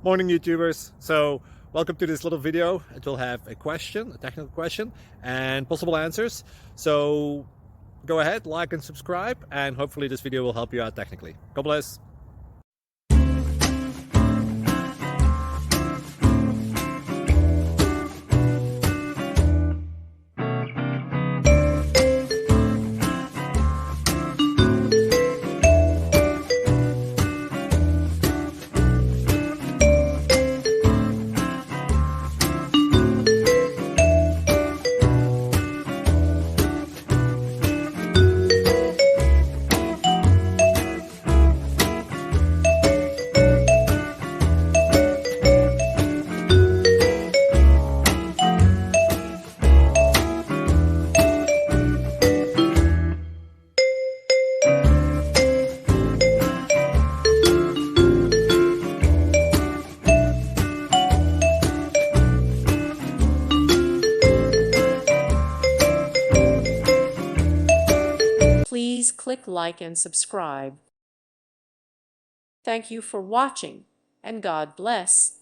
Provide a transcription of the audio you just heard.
Morning YouTubers. So welcome to this little video. It will have a question, a technical question, and possible answers. So go ahead, like and subscribe, and hopefully this video will help you out technically. God bless. Please click like and subscribe. Thank you for watching, and God bless.